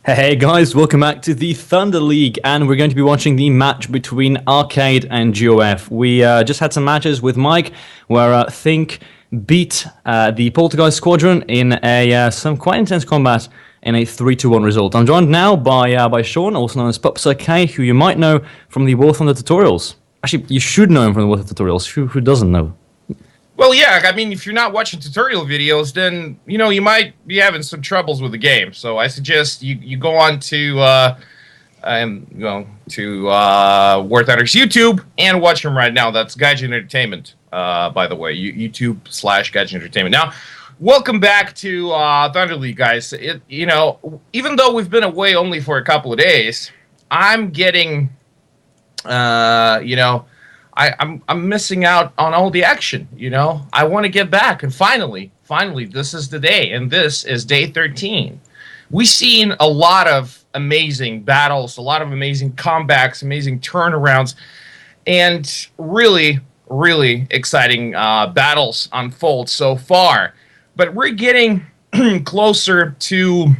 Hey guys, welcome back to the Thunder League, and we're going to be watching the match between Arcade and GOF. We just had some matches with Mike where Think beat the Poltergeist Squadron in some quite intense combat in a 3-1 result. I'm joined now by Sean, also known as Pupsir K, who you might know from the Warthunder tutorials. Actually, you should know him from the Warthunder tutorials. Who doesn't know? Well, yeah, I mean, if you're not watching tutorial videos, then, you might be having some troubles with the game. So I suggest you go on to Warthunder's YouTube and watch him right now. That's Gaijin Entertainment, by the way, YouTube/Gaijin Entertainment. Now, welcome back to Thunder League, guys. Even though we've been away only for a couple of days, I'm getting, I'm missing out on all the action, I want to get back, and finally, this is the day, and this is day 13. We've seen a lot of amazing battles, a lot of amazing comebacks, amazing turnarounds, and really, really exciting battles unfold so far. But we're getting closer to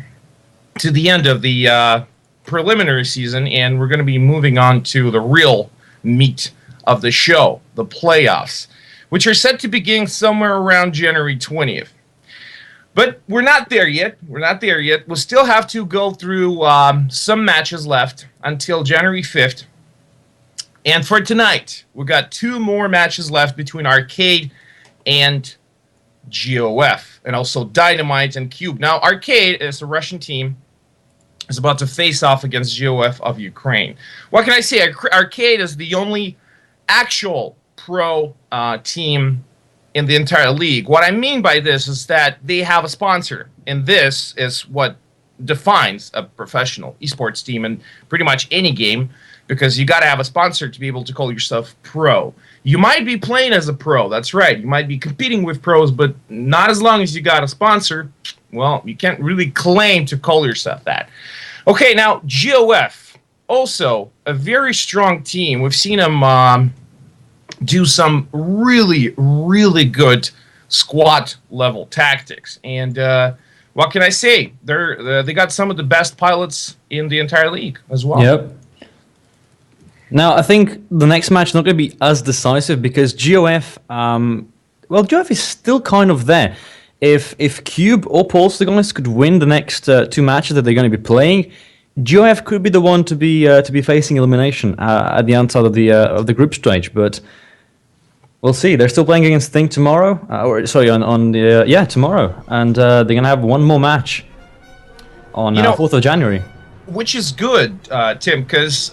the end of the preliminary season, and we're going to be moving on to the real meat of the show, the playoffs, which are set to begin somewhere around January 20th. But we're not there yet. We'll still have to go through some matches left until January 5th. And for tonight, we've got 2 more matches left between Arcade and GOF, and also Dynamite and Cube. Now, Arcade is a Russian team, is about to face off against GOF of Ukraine. What can I say? Arcade is the only actual pro team in the entire league. What I mean by this is that they have a sponsor, and this is what defines a professional esports team in pretty much any game, because you got to have a sponsor to be able to call yourself pro. You might be playing as a pro, that's right. You might be competing with pros, but not as long as you got a sponsor. Well, you can't really claim to call yourself that. Okay, now GOF. Also, a very strong team. We've seen them do some really, really good squad-level tactics. And what can I say? They got some of the best pilots in the entire league as well. Yep. Now, I think the next match is not going to be as decisive because GOF, GOF is still kind of there. If Cube or Poltergeist could win the next 2 matches that they're going to be playing, GOF could be the one to be facing elimination at the outside of the group stage, but we'll see. They're still playing against Think tomorrow, tomorrow, and they're gonna have one more match on 4th of January, which is good, Tim, because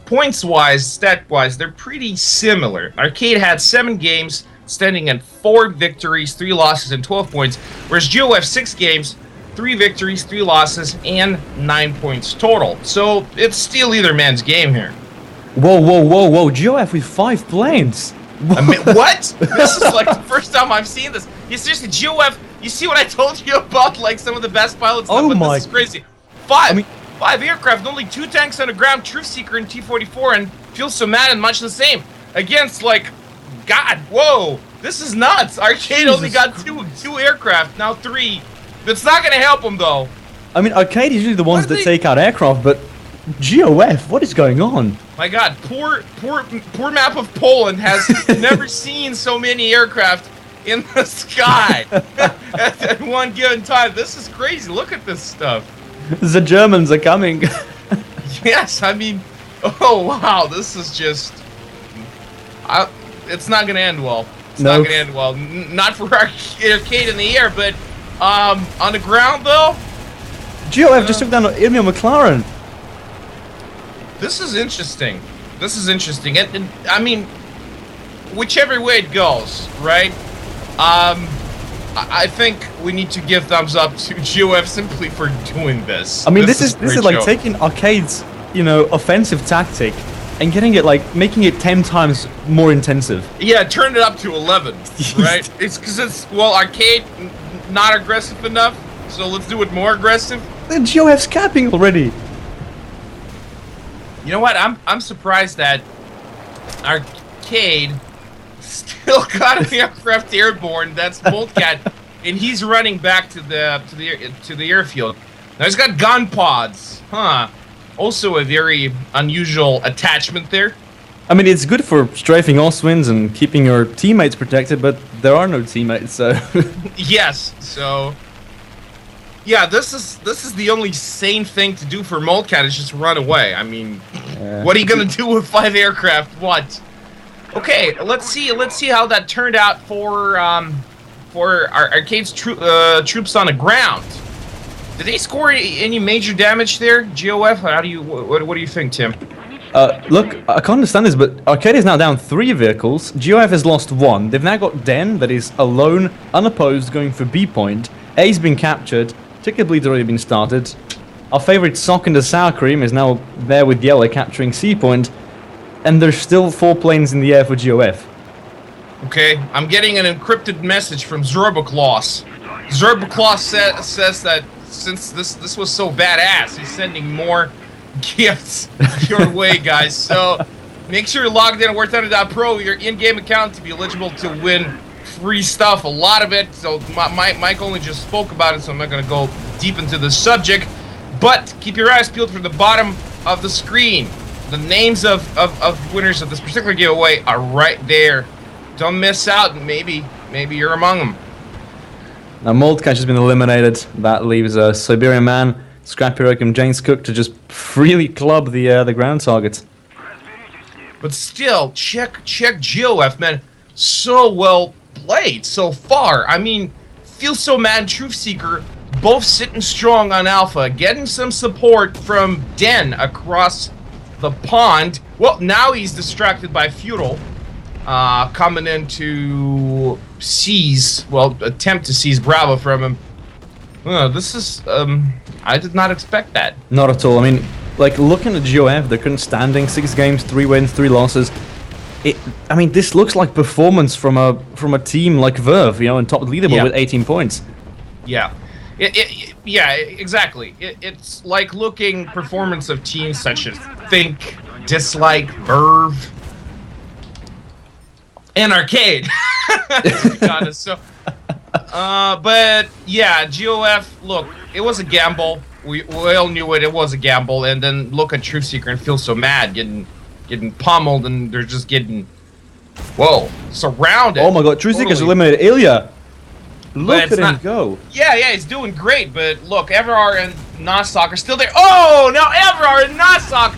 points-wise, stat-wise, they're pretty similar. Arcade had 7 games, standing at 4 victories, 3 losses, and 12 points, whereas GOF 6 games. 3 victories, 3 losses, and 9 points total. So it's still either man's game here. Whoa! GOF with 5 planes. I mean, what? This is like the first time I've seen this. Seriously, GOF. You see what I told you about? Like some of the best pilots. Oh my! This is crazy. 5 aircraft, only 2 tanks on the ground, Truth Seeker and T-44, and Feel So Mad and much the same against God. Whoa! This is nuts. Arcade only got two aircraft, now 3. That's not going to help them, though. I mean, Arcade is usually the ones that take out aircraft, but GOF, what is going on? My God, poor map of Poland has never seen so many aircraft in the sky at one given time. This is crazy. Look at this stuff. The Germans are coming. Yes, I mean, oh wow, this is just. It's not going to end well. It's not going to end well. Not for Arcade in the air, but. On the ground, though? GOF just took down Emil McLaren. This is interesting. And I mean, whichever way it goes, right? I think we need to give thumbs up to GOF simply for doing this. I mean, this is like taking Arcade's, offensive tactic and getting it, making it 10 times more intensive. Yeah, turn it up to 11, right? It's because Arcade not aggressive enough, so let's do it more aggressive. The GOF's capping already. You know what? I'm surprised that Arcade still got an aircraft airborne. That's Boltcat, and he's running back to the airfield. Now he's got gun pods. Huh. Also a very unusual attachment there. I mean, it's good for strafing Oswinds and keeping your teammates protected, but there are no teammates, so... Yes, so... Yeah, this is the only sane thing to do for Moldcat is just run away. I mean, what are you gonna do with 5 aircraft? What? Okay, let's see how that turned out for our Arcade's troops on the ground. Did they score any major damage there, GOF? What do you think, Tim? Look, I can't understand this, but Arcade is now down 3 vehicles. GOF has lost 1. They've now got Den that is alone, unopposed, going for B point. A's been captured. Ticket bleed's already been started. Our favorite Sock in the Sour Cream is now there with Yellow capturing C point. And there's still 4 planes in the air for GOF. Okay, I'm getting an encrypted message from Zorbaklaus. Zorbaklaus says that since this was so badass, he's sending more gifts your way, guys. So make sure you're logged in at Warthunder.pro, your in-game account, to be eligible to win free stuff, a lot of it. So Mike only just spoke about it, so I'm not going to go deep into the subject. But keep your eyes peeled for the bottom of the screen. The names of winners of this particular giveaway are right there. Don't miss out, and maybe you're among them. Now Moldcat has been eliminated. That leaves Siberian Man, Scrappy Roke, and James Cook to just freely club the ground targets. But still, check GOF, man. So well played so far. I mean, Feel So Mad and Truth Seeker both sitting strong on Alpha, getting some support from Den across the pond. Well, now he's distracted by Feudal, coming in to attempt to seize Bravo from him. This is, I did not expect that. Not at all. I mean, like, looking at GOF, they're current standing, 6 games, 3 wins, 3 losses. I mean, this looks like performance from a team like Verve, on top of the leaderboard with 18 points. Yeah. Yeah, exactly. It's like looking performance of teams such as Think, Dislike, Verve, and Arcade. To be honest. So, but yeah, GOF. Look, it was a gamble. We all knew it. It was a gamble. And then look at Truth Seeker and Feel So Mad getting pummeled, and they're just getting surrounded. Oh my God, Truth Seeker's eliminated Ilya. Look at him go. Yeah, he's doing great, but look, Everar and Nostock are still there. Oh, now Everar and Nostock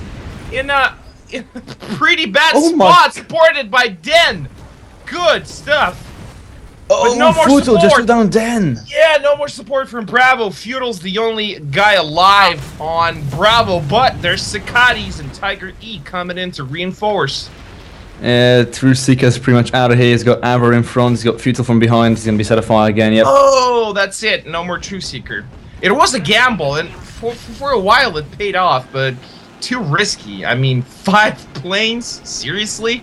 in a pretty bad spot, supported by Den. Good stuff. Oh, no more support. Just down Den. Yeah, no more support from Bravo. Feudal's the only guy alive on Bravo, but there's Cicadas and Tiger E coming in to reinforce. Truth Seeker's pretty much out of here. He's got Avar in front. He's got Feudal from behind. He's going to be set afire again. Yep. Oh, that's it. No more Truth Seeker. It was a gamble, and for a while it paid off, but too risky. I mean, 5 planes? Seriously?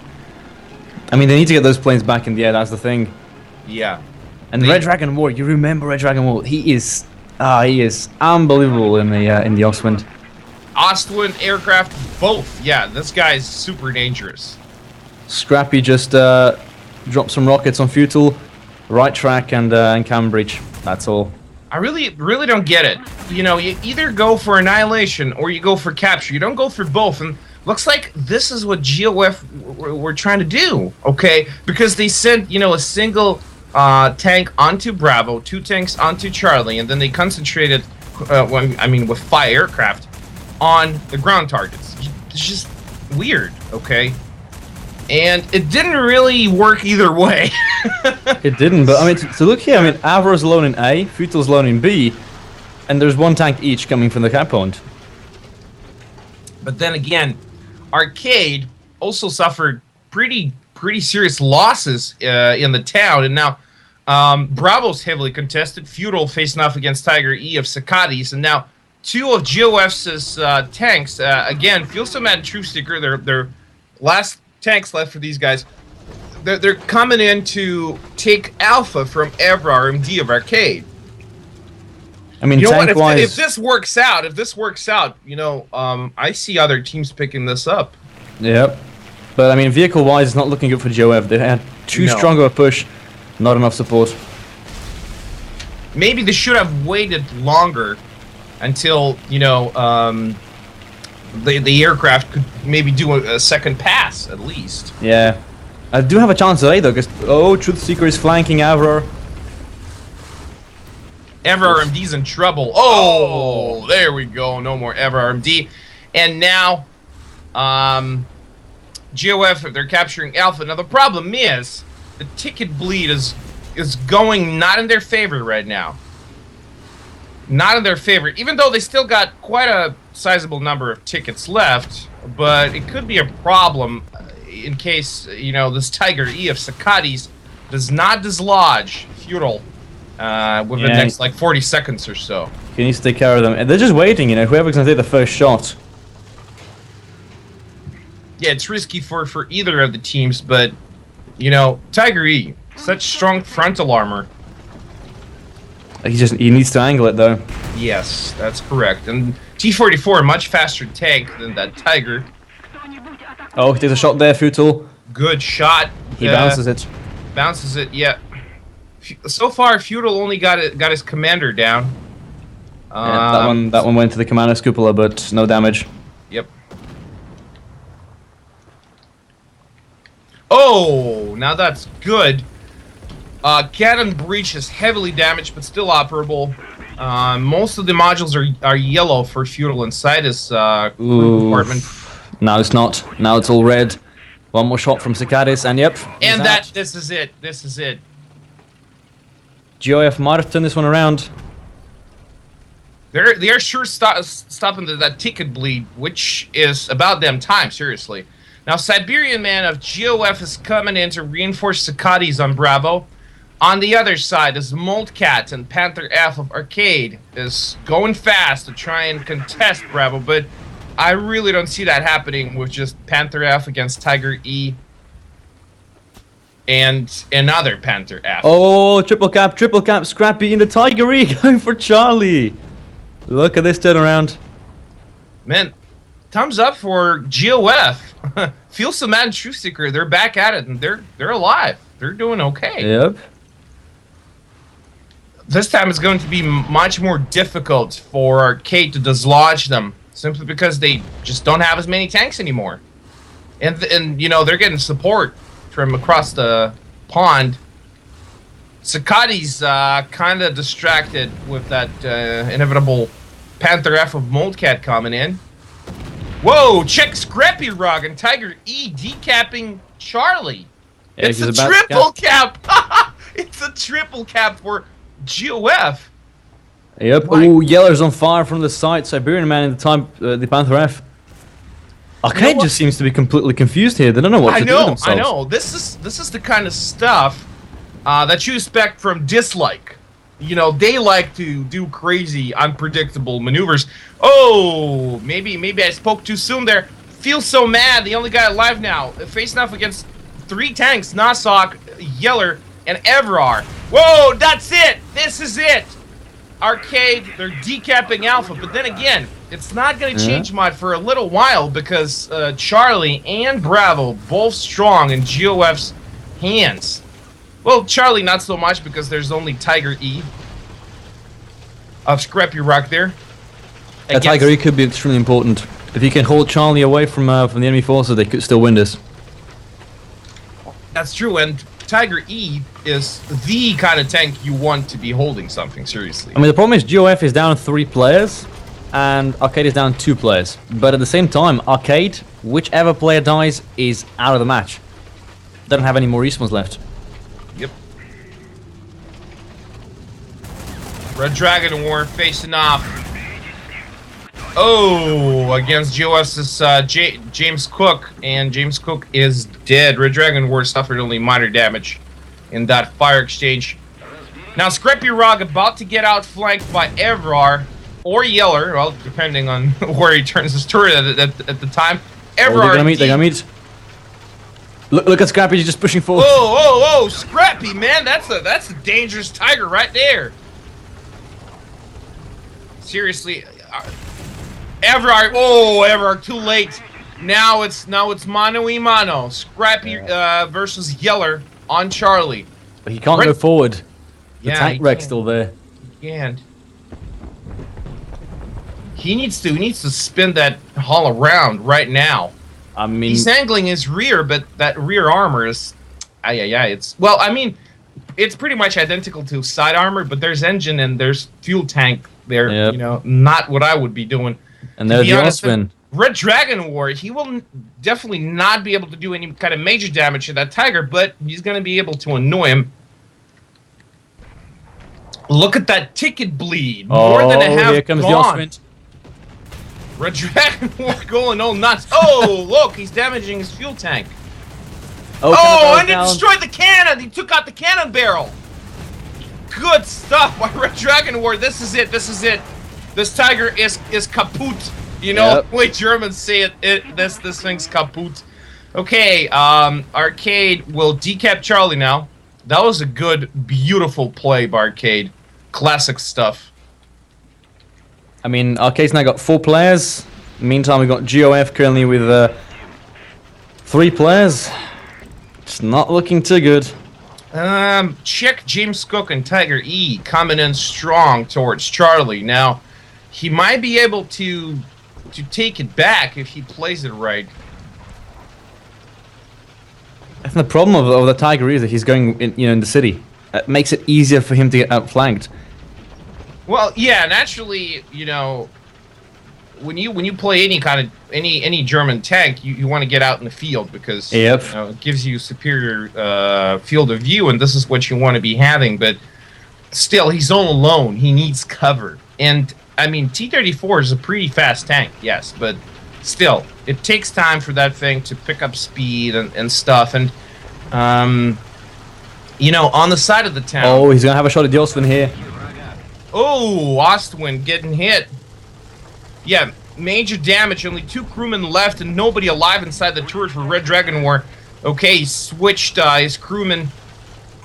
I mean, they need to get those planes back in the air. That's the thing. Yeah. And Red Dragon War. You remember Red Dragon War? He is unbelievable in the Ostwind. Ostwind aircraft, both. Yeah, this guy's super dangerous. Scrappy just dropped some rockets on Feudal, right track, and cam breach. That's all. I really don't get it. You either go for annihilation or you go for capture. You don't go for both. And looks like this is what GOF were trying to do. Okay, because they sent a single tank onto Bravo, 2 tanks onto Charlie, and then they concentrated, with 5 aircraft on the ground targets. It's just weird. Okay. And it didn't really work either way. It didn't, but I mean, so look here. I mean, Avar's alone in A, Feudal's alone in B, and there's 1 tank each coming from the cap point. But then again, Arcade also suffered pretty serious losses in the town, and now Bravo's heavily contested. Feudal facing off against Tiger E of Cicadas, and now 2 of GOF's tanks again. Feel So Mad and Truth Seeker. Their last tanks left for these guys. They're coming in to take Alpha from Everar MD of Arcade. I mean, tank-wise, if this works out, I see other teams picking this up. Yep. But I mean, vehicle-wise, it's not looking good for GOF. They had too strong of a push, not enough support. Maybe they should have waited longer until, you know, the aircraft could maybe do a second pass at least. Yeah. I do have a chance today though, because Truth Seeker is flanking Avror. Ever RMD's in trouble. Oh, there we go. No more Ever RMD. And now, GOF, they're capturing Alpha. Now the problem is the ticket bleed is going not in their favor right now. Not in their favor, even though they still got quite a sizable number of tickets left. But it could be a problem in case, you know, this Tiger E of Sakati's does not dislodge Feudal within the next like 40 seconds or so. He needs to take care of them, and they're just waiting. You know, whoever's gonna take the first shot. Yeah, it's risky for either of the teams, but you know, Tiger E, such strong frontal armor. He needs to angle it though. Yes, that's correct. And T-44, a much faster tank than that Tiger. Oh, he takes a shot there, Futal. Good shot. He bounces it. Bounces it, yeah. So far, Feudal only got his commander down. Yeah, that one went to the commander's cupola, but no damage. Yep. Oh, now that's good. Cannon breach is heavily damaged, but still operable. Most of the modules are yellow for Feudal inside his compartment. Now it's not. Now it's all red. One more shot from Sakatis, and yep. And this is it. This is it. GOF might have turned this one around. They're sure stopping that ticket bleed, which is about damn time, seriously. Now, Siberian Man of GOF is coming in to reinforce Sakatis on Bravo. On the other side is Moltcat and Panther F of Arcade is going fast to try and contest Bravo, but I really don't see that happening with just Panther F against Tiger E and another Panther F. Oh, triple cap, Scrappy into Tiger E going for Charlie. Look at this turnaround. Man, thumbs up for GOF. Feel some mad Truth Seeker. They're back at it and they're alive. They're doing okay. Yep. This time it's going to be much more difficult for Arcade to dislodge them, simply because they just don't have as many tanks anymore. And you know, they're getting support from across the pond. Sakati's kind of distracted with that inevitable Panther F of Moldcat coming in. Whoa, check Scrappy Rog and Tiger E decapping Charlie. Yeah, it's a triple cap. It's a triple cap for GOF. Yep. Oh, Yeller's on fire from the side. Siberian Man in the Panther F. Arcade just seems to be completely confused here. They don't know what to do with themselves. I know. This is the kind of stuff that you expect from Dislike. You know, they like to do crazy, unpredictable maneuvers. Oh, maybe I spoke too soon there. Feel so mad. The only guy alive now. Facing off against 3 tanks, Nasok, Yeller, and Evrar. Whoa, that's it. This is it. Arcade, they're decapping Alpha. But then again, it's not going to change much for a little while because Charlie and Bravo both strong in GOF's hands. Well, Charlie not so much because there's only Tiger E of Scrappy Rock there. Tiger E could be extremely important. If he can hold Charlie away from the enemy forces, they could still win this. That's true, and Tiger E is the kind of tank you want to be holding something seriously. I mean, the problem is GOF is down 3 players, and Arcade is down 2 players. But at the same time, Arcade, whichever player dies, is out of the match. They don't have any more respawns left. Yep. Red Dragon War facing off. Oh, against GOF's James Cook, and James Cook is dead. Red Dragon War suffered only minor damage in that fire exchange. Now, Scrappy Rog about to get outflanked by Evrar or Yeller, well, depending on where he turns his turret at the time. Evrar. Oh, they're gonna meet. Look at Scrappy, he's just pushing forward. Whoa, Scrappy, man, that's a dangerous tiger right there. Seriously, Evrar, too late. Now it's mano y mano. Scrappy versus Yeller on Charlie. But he can't go forward. The Yeah, tank wreck's still there. He can't. He needs to spin that hull around right now. I mean, he's angling his rear, but that rear armor is, it's it's pretty much identical to side armor, but there's engine and there's fuel tank there. Yep. You know, not what I would be doing. And there's the Oswin. Red Dragon War, he will definitely not be able to do any kind of major damage to that Tiger, but he's going to be able to annoy him. Look at that ticket bleed. More than a half here comes gone. the Oswin. Red Dragon War going all nuts. Oh, look, he's damaging his fuel tank. Oh, and he destroyed the cannon. He took out the cannon barrel. Good stuff by Red Dragon War. This is it. This is it. This Tiger is kaput. You know, the way Germans say it, this thing's kaput. Okay, Arcade will decap Charlie now. That was a good, beautiful play by Arcade. Classic stuff. I mean, Arcade's now got 4 players. Meantime, we've got GOF currently with 3 players. It's not looking too good. Check James Cook and Tiger E coming in strong towards Charlie. Now, he might be able to take it back if he plays it right. I think the problem of the Tiger is that he's going in the city. It makes it easier for him to get outflanked. Well, yeah, naturally, you know, when you play any kind of any German tank, you want to get out in the field because it gives you superior field of view, and this is what you want to be having. But still, he's all alone. He needs cover, and I mean, T-34 is a pretty fast tank, yes, but still, it takes time for that thing to pick up speed and stuff. And you know, on the side of the town. Oh, he's gonna have a shot at the Ostwind here. Oh, Ostwind getting hit. Yeah, major damage. Only 2 crewmen left and nobody alive inside the turret for Red Dragon War. Okay, he switched his crewman.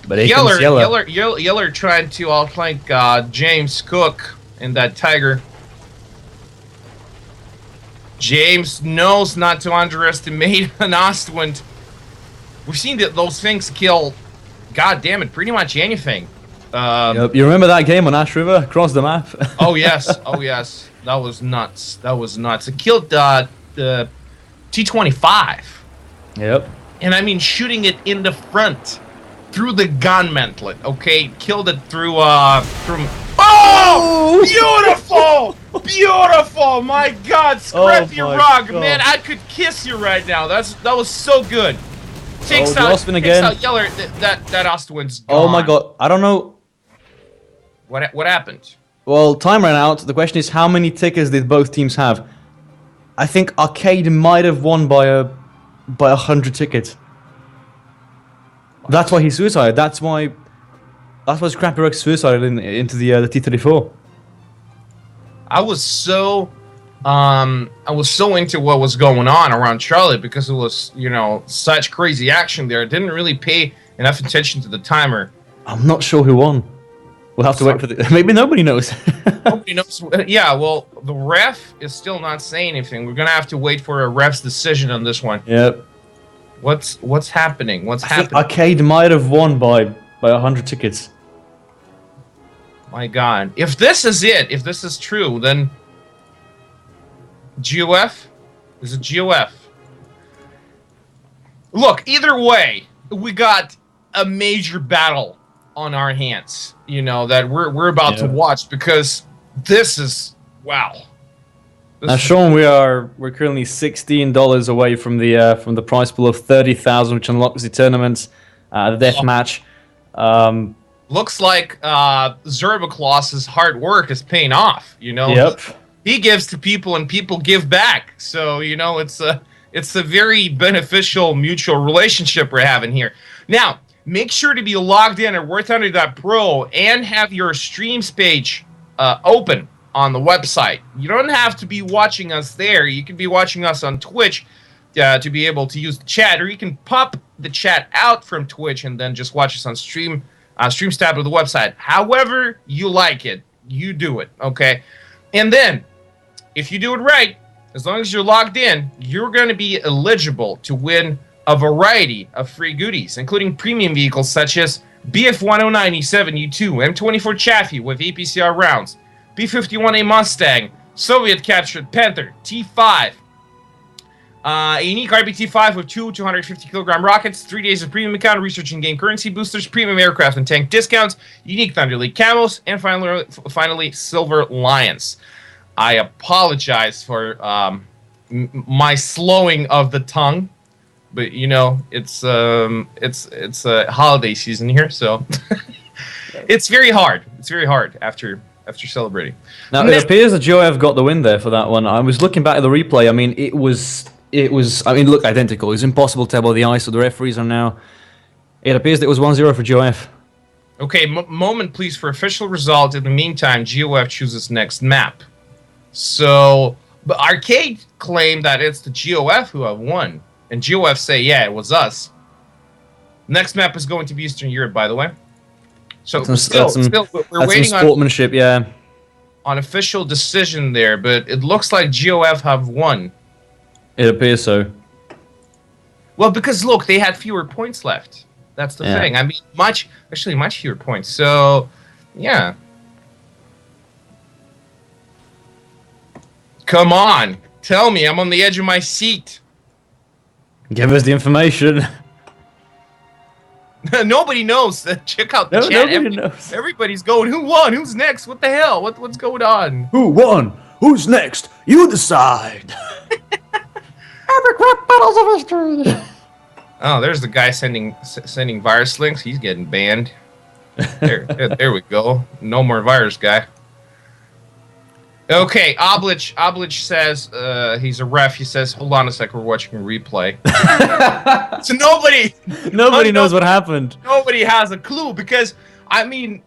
But Yeller trying to outflank James Cook in that Tiger. James knows not to underestimate an Ostwind. We've seen those things kill, god damn it, pretty much anything. You remember that game on Ash River across the map? Oh yes, oh yes, that was nuts. That was nuts. It killed the T-25. Yep. And I mean, shooting it in the front through the gun mantlet. Okay, killed it through from. Oh, beautiful, beautiful! My God, Scrappy Rug, man, I could kiss you right now. That was so good. Takes out Yeller. That Ostwind's gone. Oh my God, I don't know. What happened? Well, time ran out. The question is, how many tickets did both teams have? I think Arcade might have won by 100 tickets. That's why he suicided. That's why Scrappy Rug suicided into the T-34. I was so into what was going on around Charlie because it was, you know, such crazy action there. I didn't really pay enough attention to the timer. I'm not sure who won. We'll have to wait for the... Maybe nobody knows. Nobody knows. Yeah, well, the ref is still not saying anything. We're going to have to wait for a ref's decision on this one. Yep. What's happening? What's happening? Arcade might have won by 100 tickets. My God. If this is it, if this is true, then... GOF? Is it GOF? Look, either way, we got a major battle on our hands, you know, that we're about to watch, because this is wow. Now, Sean, we're currently $16 away from the prize pool of 30,000, which unlocks the tournament, the death match. Looks like Zerbaklaus's hard work is paying off. You know, yep. He gives to people and people give back. So you know, it's a very beneficial mutual relationship we're having here. Now, make sure to be logged in at Warthunder.pro and have your streams page open on the website. You don't have to be watching us there. You can be watching us on Twitch to be able to use the chat, or you can pop the chat out from Twitch and then just watch us on Streams tab of the website. However you like it, you do it, okay? And then, if you do it right, as long as you're logged in, you're going to be eligible to win a variety of free goodies, including premium vehicles such as BF-1097 U2, M24 Chaffee with APCR rounds, B-51A Mustang, Soviet captured Panther T5. A unique RBT-5 with two 250-kilogram rockets, 3 days of premium account, research in-game currency boosters, premium aircraft and tank discounts, unique Thunder League camos, and finally Silver Lions. I apologize for my slowing of the tongue, but you know it's a holiday season here, so it's very hard. It's very hard after celebrating. Now it appears that GOF got the win there for that one. I was looking back at the replay. I mean, it was. I mean, look identical. It was impossible to tell by the eye. So the referees are now. It appears that it was 1-0 for GOF. Okay, moment please for official result. In the meantime, GOF chooses next map. So, but Arcade claimed that it's the GOF who have won, and GOF say, yeah, it was us. Next map is going to be Eastern Europe, by the way. So still, we're waiting some sportsmanship, on official decision there, but it looks like GOF have won. It appears so. Well, because look, they had fewer points left. That's the thing. I mean, much fewer points. So, yeah. Come on, tell me. I'm on the edge of my seat. Give us the information. Nobody knows. Check out the chat. Nobody knows. Everybody's going, who won? Who's next? What the hell? What's going on? Who won? Who's next? You decide. Epic rap battles of history. Oh, there's the guy sending virus links. He's getting banned. There we go. No more virus guy. Okay, Oblich says he's a ref. He says, "Hold on a sec, we're watching a replay." So nobody knows what happened. Nobody has a clue because I mean,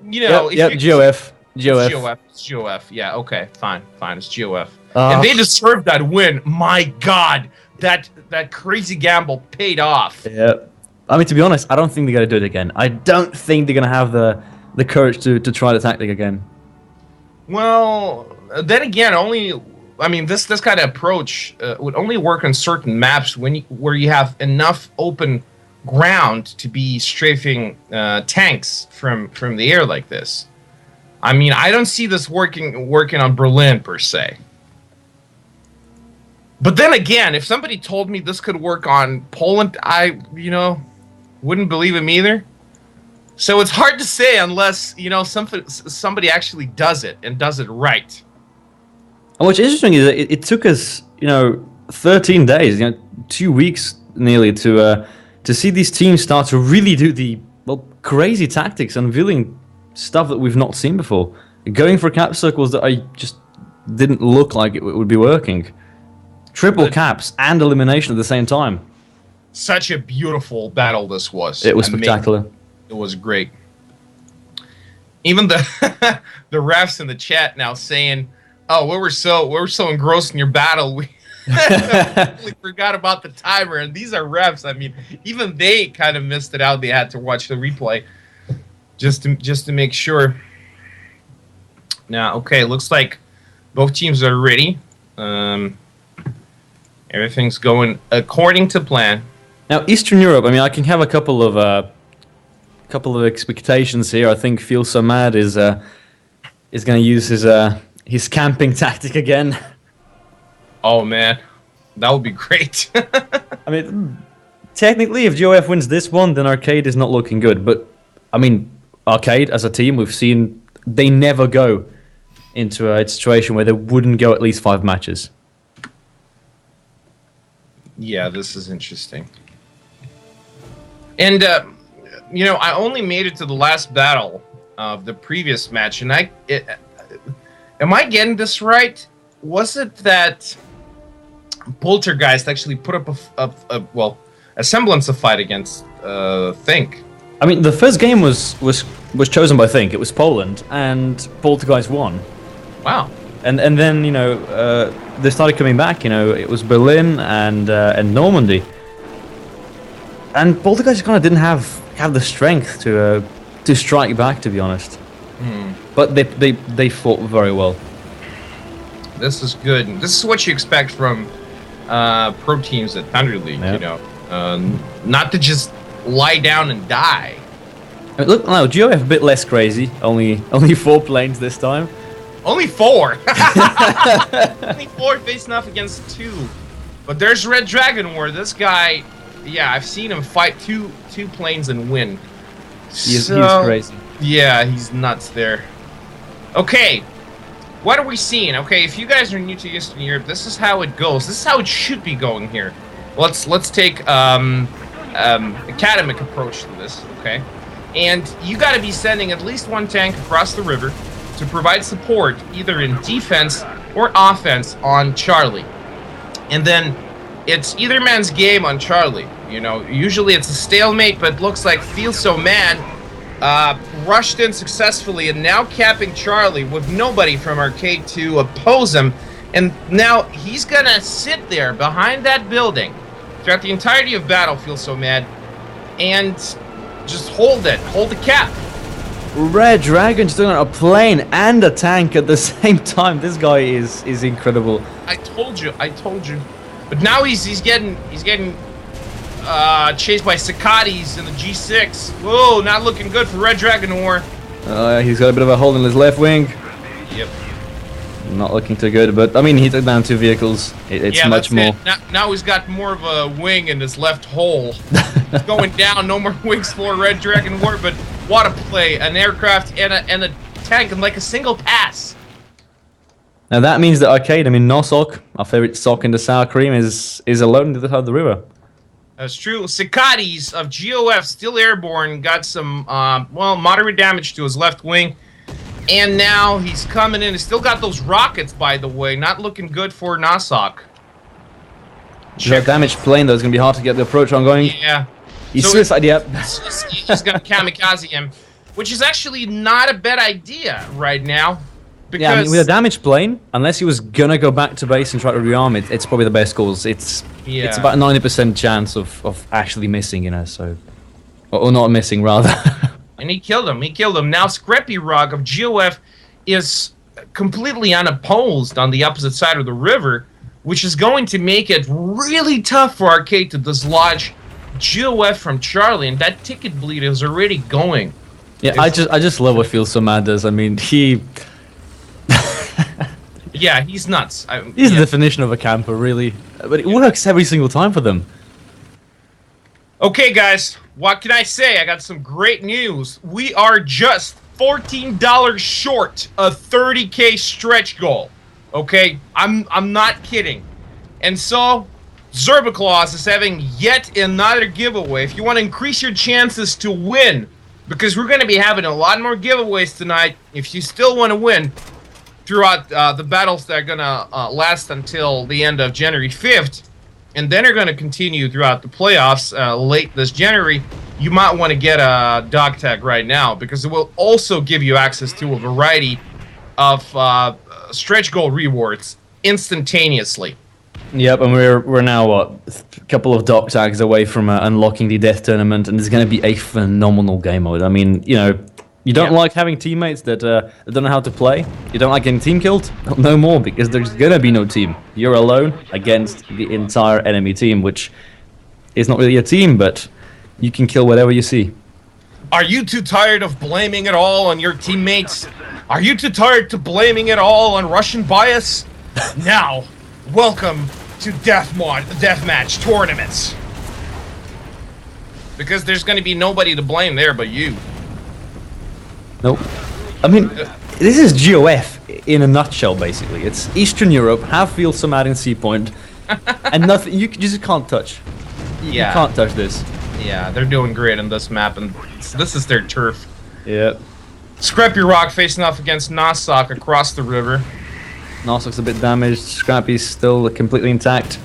you know, GOF. It's GOF. Yeah, okay, fine, it's GOF. And they deserve that win. My God, that crazy gamble paid off. Yeah, I mean, to be honest, I don't think they're gonna do it again. I don't think they're gonna have the courage to try the tactic again. Well, then again, this kind of approach would only work on certain maps where you have enough open ground to be strafing tanks from the air like this. I mean, I don't see this working on Berlin per se. But then again, if somebody told me this could work on Poland, I wouldn't believe him either. So it's hard to say unless, somebody actually does it and does it right. And what's interesting is that it took us, 13 days, 2 weeks nearly to see these teams start to really do the crazy tactics, unveiling stuff that we've not seen before, going for cap circles that I just didn't look like it would be working, triple caps and elimination at the same time. Such a beautiful battle this was. It was spectacular. It was great. Even the the refs in the chat now saying, "Oh, we were so engrossed in your battle, we completely forgot about the timer." And these are refs. I mean, even they kind of missed it out. They had to watch the replay just to make sure. Now, okay, looks like both teams are ready. Everything's going according to plan. Now, Eastern Europe. I mean, I can have a couple of expectations here. I think Feel So Mad is going to use his camping tactic again. Oh man, that would be great. I mean, technically, if GOF wins this one, then Arcade is not looking good. But I mean, Arcade as a team, we've seen they never go into a situation where they wouldn't go at least 5 matches. Yeah, this is interesting. And I only made it to the last battle of the previous match, and am I getting this right? Was it that Poltergeist actually put up a semblance of fight against Think? I mean, the first game was chosen by Think. It was Poland, and Poltergeist won. Wow. And then they started coming back. It was Berlin and Normandy, and Poltergeist kind of didn't have the strength to strike back, to be honest. But they fought very well. This is good. This is what you expect from pro teams at Thunder League. Yep. Not to just lie down and die. Look, now GOF a bit less crazy. Only 4 planes this time. Only 4. Only 4 facing off against 2. But there's Red Dragon War. This guy, yeah, I've seen him fight two planes and win. He's crazy. Yeah, he's nuts there. Okay, what are we seeing? Okay, if you guys are new to Eastern Europe, this is how it goes. This is how it should be going here. Let's take academic approach to this. Okay, and you got to be sending at least 1 tank across the river to provide support either in defense or offense on Charlie. And then it's either man's game on Charlie. You know, usually it's a stalemate, but looks like Feels So Mad rushed in successfully and now capping Charlie with nobody from Arcade to oppose him. And now he's gonna sit there behind that building throughout the entirety of battle, Feels So Mad, and just hold the cap. Red Dragon's doing a plane and a tank at the same time. This guy is incredible. I told you. But now he's getting chased by Cicadas in the G6. Whoa, not looking good for Red Dragon War. He's got a bit of a hole in his left wing. Yep. Not looking too good, but I mean, he took down 2 vehicles. It's much more. Now he's got more of a wing in his left hole. It's going down. No more wings for Red Dragon War, but what a play! An aircraft and a tank in like a single pass. Now that means that Arcade, I mean Nosok, our favorite sock in the sour cream, is alone to the side of the river. That's true. Cicadas of GOF still airborne, got some moderate damage to his left wing. And now he's coming in. He's still got those rockets, by the way. Not looking good for Nosok. That damaged plane, though, is going to be hard to get the approach on going. Yeah. He's suicide, yep. He's going to kamikaze him, which is actually not a bad idea right now. Because yeah, I mean, with a damaged plane, unless he was going to go back to base and try to rearm it, it's probably the best calls. It's about a 90% chance of actually missing, you know, so... Or not missing, rather. And he killed him. Now Scrappy Rock of GOF is completely unopposed on the opposite side of the river, which is going to make it really tough for Arcade to dislodge GOF from Charlie, and that ticket bleed is already going. Yeah, I just love what Feels So Mad does. I mean, he... Yeah, he's nuts. He's the definition of a camper, really. But it works every single time for them. Okay, guys, what can I say? I got some great news. We are just $14 short of 30K stretch goal. Okay, I'm not kidding. And so, Zerbaclaws is having yet another giveaway. If you want to increase your chances to win, because we're going to be having a lot more giveaways tonight, if you still want to win throughout the battles that are going to last until the end of January 5th, and then are going to continue throughout the playoffs late this January, you might want to get a dog tag right now, because it will also give you access to a variety of stretch goal rewards instantaneously. Yep, and we're now, what, a couple of dog tags away from unlocking the death tournament, and it's going to be a phenomenal game mode. I mean, you know, you don't like having teammates that don't know how to play? You don't like getting team killed? No more, because there's going to be no team. You're alone against the entire enemy team, which is not really a team, but you can kill whatever you see. Are you too tired of blaming it all on your teammates? Are you too tired to blaming it all on Russian bias? Now, welcome to deathmatch tournaments. Because there's going to be nobody to blame there but you. Nope. I mean, this is GOF in a nutshell, basically. It's Eastern Europe, have Feels So Mad in Sea Point, and nothing. You just can't touch. You can't touch this. Yeah, they're doing great on this map, and this is their turf. Yeah. Scrappy Rock facing off against Nosok across the river. Nosok's a bit damaged. Scrappy's still completely intact.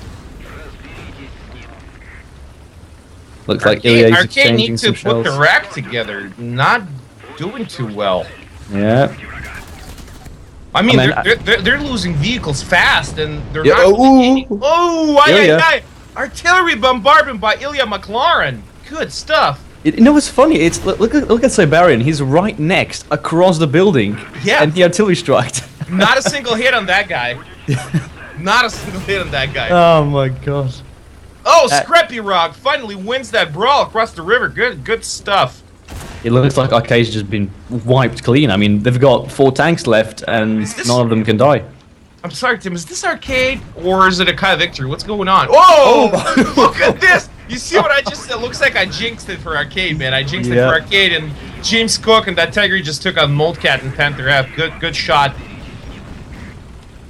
Looks like Ilya is exchanging need to some put shells. the rack together. Not doing too well. Yeah. I mean, they're losing vehicles fast, and they're not. Artillery bombardment by Ilya McLaren. Good stuff. You know what's funny? It's look at Siberian. He's right next, across the building. Yeah. And he artillery striked. Not a single hit on that guy. Not a single hit on that guy. Oh my god. Oh, Scrappy Rock finally wins that brawl across the river. Good stuff. It looks like Arcade's just been wiped clean. I mean, they've got 4 tanks left, and none of them can die. I'm sorry, Tim. Is this Arcade or is it a Kai Victory? What's going on? Whoa! Oh, look at this! You see what I just said? Looks like I jinxed it for Arcade, man. I jinxed it for Arcade, and James Cook and that Tiger just took on Moldcat and Panther F. Good shot.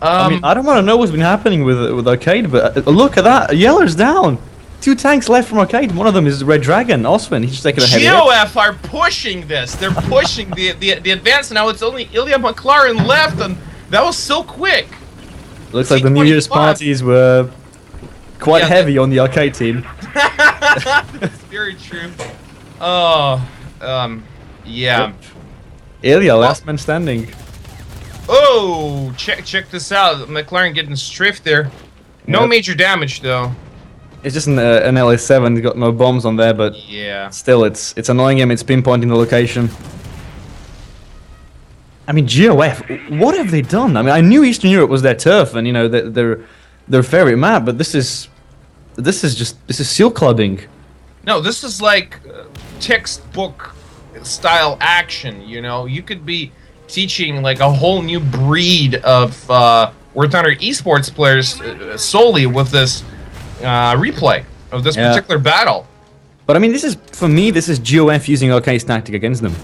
I mean, I don't want to know what's been happening with Arcade, but look at that. Yellow's down. 2 tanks left from Arcade. One of them is Red Dragon, Osman. He's just taking a heavy hit. GOF are pushing this. They're pushing the advance. Now it's only Ilya McLaren left, and that was so quick. Looks like the New Year's parties were quite heavy on the Arcade team. That's very true. Oh, yeah. Yep. Ilya, last man standing. Oh, check this out. McLaren getting strafed there. No major damage though. It's just an LS7. He's got no bombs on there, but yeah. Still, it's annoying him. It's pinpointing the location. I mean, GOF, what have they done? I mean, I knew Eastern Europe was their turf, and you know their favorite map, but this is seal clubbing. No, this is like textbook style action. You know, you could be teaching like a whole new breed of Warthunder esports players solely with this replay of this particular battle. But I mean, for me, this is GOF using Arcade's tactic against them.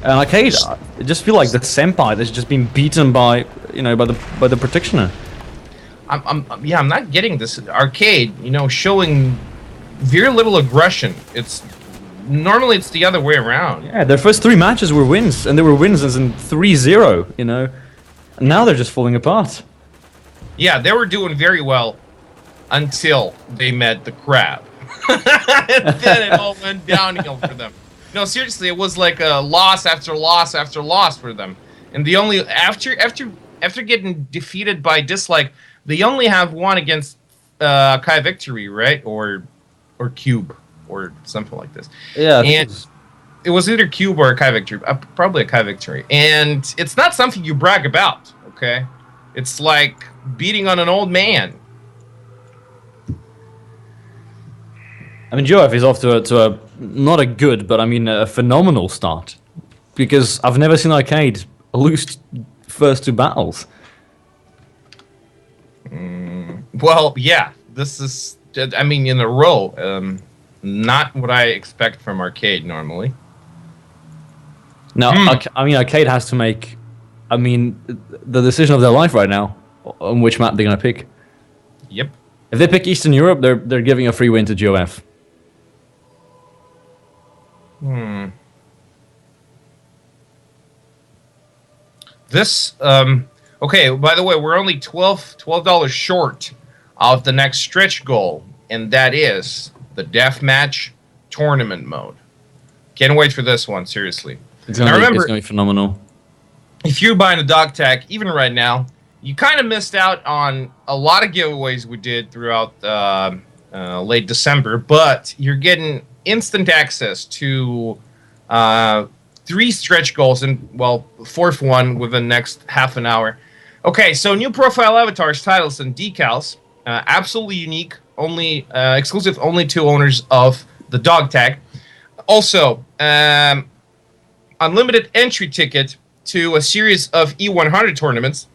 And Arcade, I just feel like the senpai that's just been beaten by the practitioner. I'm not getting this. Arcade, showing very little aggression. Normally it's the other way around. Yeah, their first 3 matches were wins, and they were wins as in 3-0. And now they're just falling apart. Yeah, they were doing very well until they met the crab, and then it all went downhill for them. No, seriously, it was like a loss after loss after loss for them. And the only after getting defeated by Dislike, they only have one against Kai Victory, right? Or Cube or something like this. Yeah. And it was either Cube or a Kai Victory, probably a Kai Victory. And it's not something you brag about, okay? It's like beating on an old man. I mean, GOF is off to a not a good, but I mean a phenomenal start, because I've never seen Arcade lose first 2 battles. Well, yeah, this is, I mean, in a row. Not what I expect from Arcade normally. Now, I mean, Arcade has to make, the decision of their life right now on which map they're gonna pick. Yep. If they pick Eastern Europe, they're giving a free win to GOF. This, okay, by the way, we're only $12 short of the next stretch goal, and that is the deathmatch tournament mode. Can't wait for this one, seriously. It's gonna be phenomenal. If you're buying a dog tag, even right now, you kind of missed out on a lot of giveaways we did throughout late December, but you're getting instant access to 3 stretch goals and, well, 4th one within the next half an hour. Okay, so new profile avatars, titles, and decals. Absolutely unique, only exclusive only to owners of the dog tag. Also, unlimited entry ticket to a series of E100 tournaments.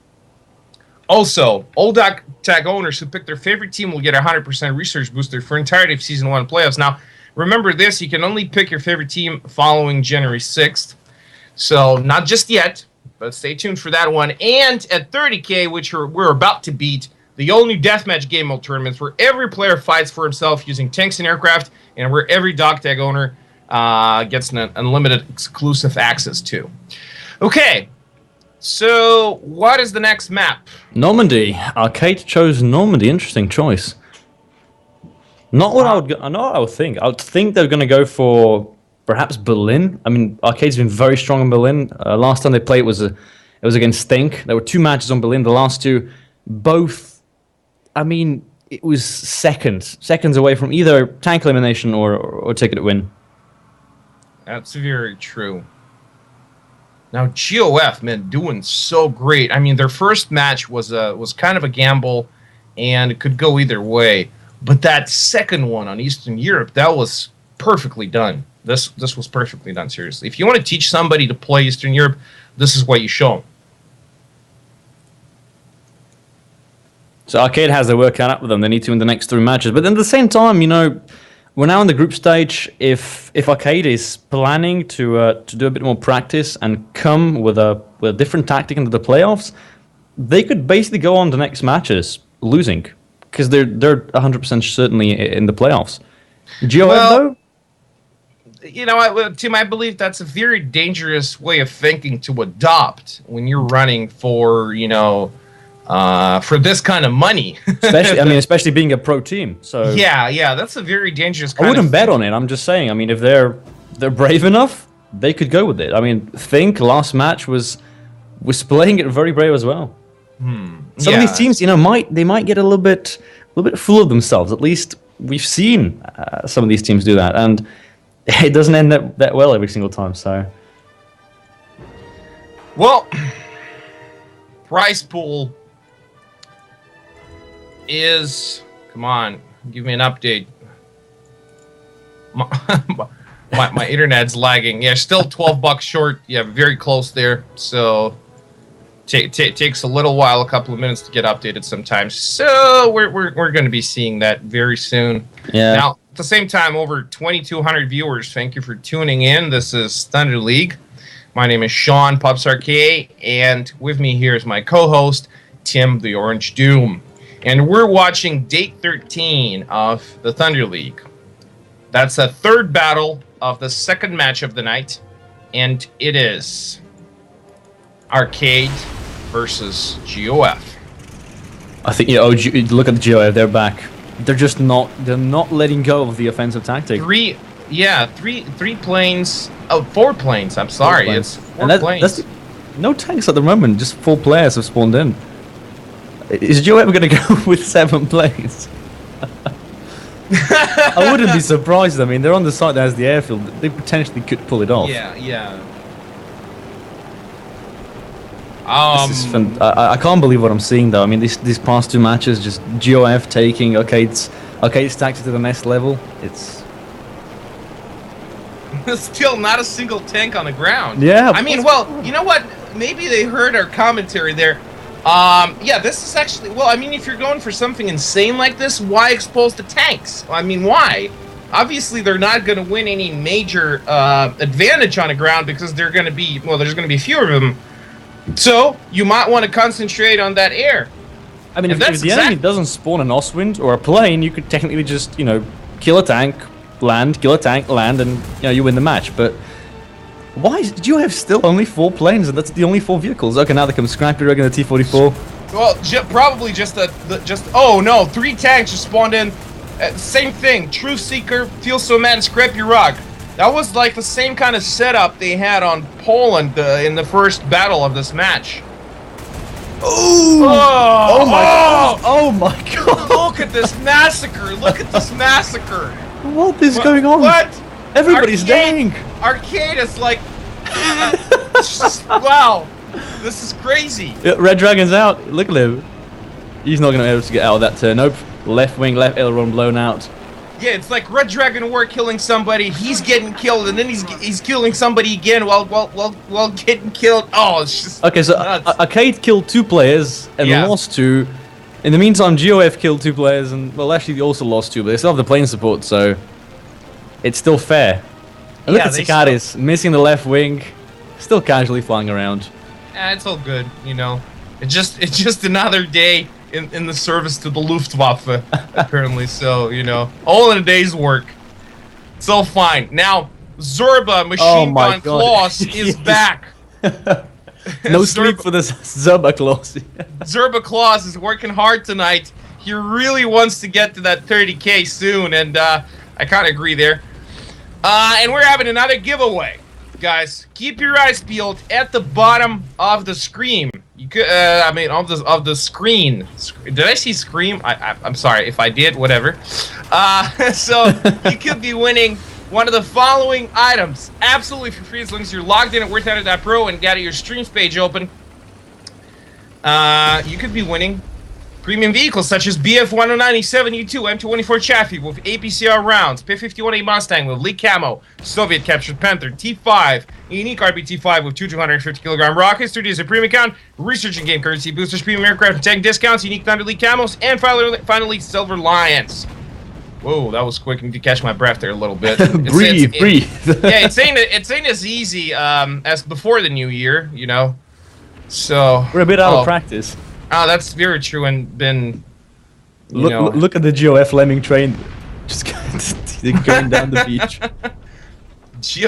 Also, all dog tag owners who pick their favorite team will get a 100% research booster for entirety of Season 1 playoffs. Now, remember this, you can only pick your favorite team following January 6th. So, not just yet, but stay tuned for that one. And at 30K, which we're about to beat, the all-new Deathmatch Game Mode tournaments, where every player fights for himself using tanks and aircraft, and where every dog tag owner gets an unlimited exclusive access to. Okay, so what is the next map? Normandy. Arcade chose Normandy. Interesting choice. Not what I would think. I would think they're going to go for perhaps Berlin. I mean, Arcade's been very strong in Berlin. Last time they played it was against Stink. There were 2 matches on Berlin. The last 2, both. I mean, it was seconds away from either tank elimination or ticket win. That's very true. Now, GOF, man, doing so great. I mean, their first match was kind of a gamble, and it could go either way. But that second one on Eastern Europe, that was perfectly done. This was perfectly done. Seriously, if you want to teach somebody to play Eastern Europe, this is what you show them. So Arcade has their work cut out with them. They need to win the next 3 matches. But then at the same time, we're now in the group stage. If Arcade is planning to do a bit more practice and come with a different tactic into the playoffs, they could basically go on the next matches losing because they're 100% certainly in the playoffs. GOF though. Tim, I believe that's a very dangerous way of thinking to adopt when you're running for this kind of money. Especially being a pro team. So yeah, that's a very dangerous. I wouldn't bet on it. I'm just saying. I mean, if they're brave enough, they could go with it. I mean, Think last match was playing it very brave as well. Some of these teams, might get a little bit full of themselves. At least we've seen some of these teams do that, and it doesn't end that well every single time. So, well, prize pool is, come on, give me an update. My internet's lagging. Yeah, still $12 short. Yeah, very close there. So takes a little while, a couple of minutes to get updated sometimes. So we're going to be seeing that very soon. Yeah. Now, at the same time, over 2,200 viewers. Thank you for tuning in. This is Thunder League. My name is Sean Pups Arcade, and with me here is my co-host Tim the Orange Doom. And we're watching Day 13 of the Thunder League. That's the third battle of the second match of the night, and it is Arcade versus GOF. I think look at the GOF. They're back. They're not letting go of the offensive tactic. 3 planes. Oh, 4 planes. I'm sorry, it's 4 planes. No tanks at the moment. Just 4 players have spawned in. Is Joe ever going to go with 7 planes? I wouldn't be surprised. I mean, they're on the site that has the airfield. They potentially could pull it off. Yeah. I can't believe what I'm seeing, though. I mean, these past 2 matches, just GOF taking Arcade's tactic to the next level. It's still not a single tank on the ground. Yeah. I mean, well, you know what? Maybe they heard our commentary there. This is actually, well, I mean, if you're going for something insane like this, why expose the tanks? I mean, why? Obviously, they're not going to win any major advantage on the ground because there's going to be fewer of them. So, you might want to concentrate on that air. I mean, if the enemy doesn't spawn an Ostwind or a plane, you could technically just, kill a tank, land, and, you win the match. But why do you have still only 4 planes, and that's the only 4 vehicles? Okay, now they come Scrappy Rig and the T-44. Well, probably just oh no, 3 tanks just spawned in. Same thing, Truth Seeker, Feel So Mad, and Scrappy Rock. That was like the same kind of setup they had on Poland in the first battle of this match. Oh my god! Look at this massacre! Look at this massacre! What is going on? What? Everybody's dying! Arcade is like... wow! This is crazy! Red Dragon's out. Look at him. He's not going to be able to get out of that turn. Nope. Left wing, left aileron blown out. Yeah, it's like Red Dragon War killing somebody, he's getting killed, and then he's killing somebody again while getting killed. Oh, it's just okay. So Arcade killed 2 players and lost 2. In the meantime, GOF killed 2 players, and well, actually, they also lost 2, but they still have the plane support, so it's still fair. And look at Sicaris missing the left wing, still casually flying around. Yeah, it's all good, It's just another day in the service to the Luftwaffe, apparently. So, all in a day's work. It's all fine. Now, Zorba Machine Gun Claus is back. No sleep for this Zorba Claus. Zorba Claus is working hard tonight. He really wants to get to that 30K soon, and I kind of agree there. And we're having another giveaway. Guys, keep your eyes peeled at the bottom of the screen. You could, of the screen. Did I see scream? I'm sorry if I did. Whatever. So you could be winning one of the following items absolutely for free as long as you're logged in at Warthunder.pro and got your streams page open. You could be winning Premium vehicles such as BF-1097U2 M24 chassis with APCR rounds, P-51A Mustang with Lee camo, Soviet captured Panther T5, a unique RBT5 with 250 kilogram rockets, 3 days of premium account, research and game currency boosters, premium aircraft and tank discounts, unique Thunder League camos, and finally Silver Lions. Whoa, that was quick. I need to catch my breath there a little bit. breathe. Yeah, it's ain't as easy as before the new year, you know. So we're a bit out of practice. Oh, that's very true, and been. Look at the GOF Lemming train, just going down the beach.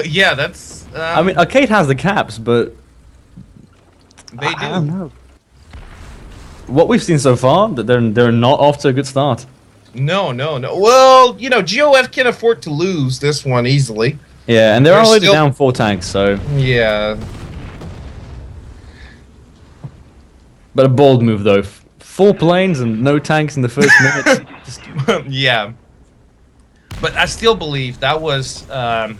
Yeah, that's. I mean, Arcade has the caps, but they do. I don't know. What we've seen so far, that they're not off to a good start. No. Well, GOF can afford to lose this one easily. Yeah, and they're already down 4 tanks, so. Yeah. But a bold move, though. 4 planes and no tanks in the first minute. Yeah. But I still believe that was a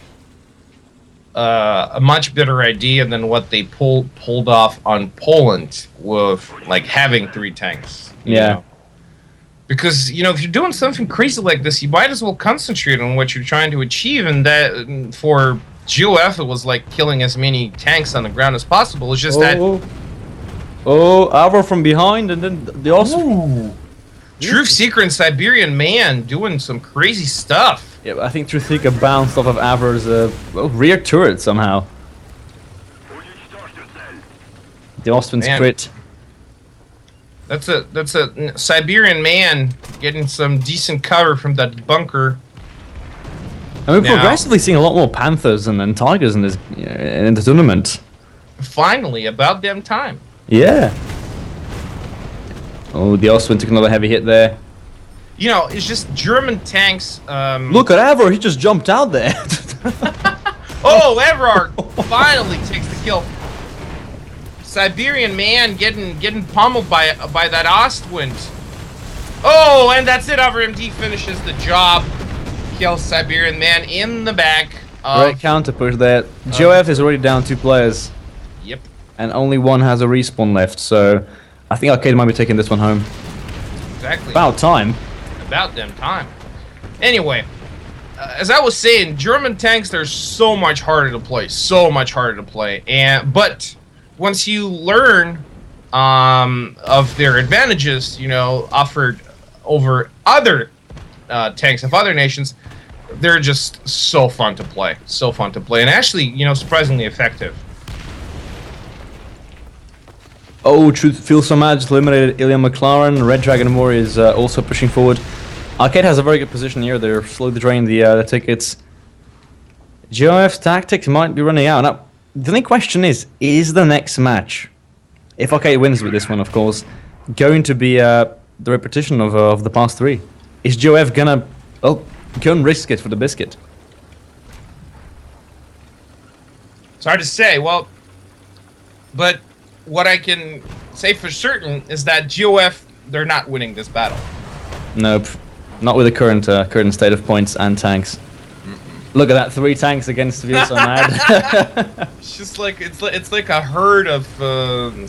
much better idea than what they pulled off on Poland with, like, having 3 tanks. You know? Because, if you're doing something crazy like this, you might as well concentrate on what you're trying to achieve. And that, for GOF, it was like killing as many tanks on the ground as possible. It's just that... Oh, Avro from behind, and then the Osprey. Truth Seeker and Siberian Man doing some crazy stuff. Yeah, but I think Truth Seeker bounced off of Avro's rear turret somehow. The Ostman's crit. That's a Siberian Man getting some decent cover from that bunker. And we're progressively seeing a lot more Panthers and Tigers in the tournament. Finally, about damn time. Yeah. Oh, the Ostman took another heavy hit there. It's just German tanks. Look at Avro, he just jumped out there. Oh, Everard finally takes the kill. Siberian Man getting pummeled by that Ostwind. Oh, and that's it. RMD finishes the job. Kills Siberian Man in the back. Great counter push there. GOF is already down 2 players. Yep. And only one has a respawn left, so I think Arcade might be taking this one home. Exactly. About time. About damn time. Anyway, as I was saying, German tanks, they're so much harder to play. So much harder to play. But once you learn of their advantages, offered over other tanks of other nations, they're just so fun to play. So fun to play. And actually, surprisingly effective. Oh, Truth feels so mad, just eliminated Ilya McLaren. Red Dragon War is also pushing forward. Arcade has a very good position here. They're slowly draining the tickets. GOF's tactics might be running out. Now, the only question is the next match, if Arcade wins with this one, of course, going to be the repetition of the past 3? Is GOF gonna go and risk it for the biscuit? It's hard to say. Well, but what I can say for certain is that GOF, they're not winning this battle. Nope, not with the current state of points and tanks. Look at that, 3 tanks against Feel So Mad. It's just like it's like a herd of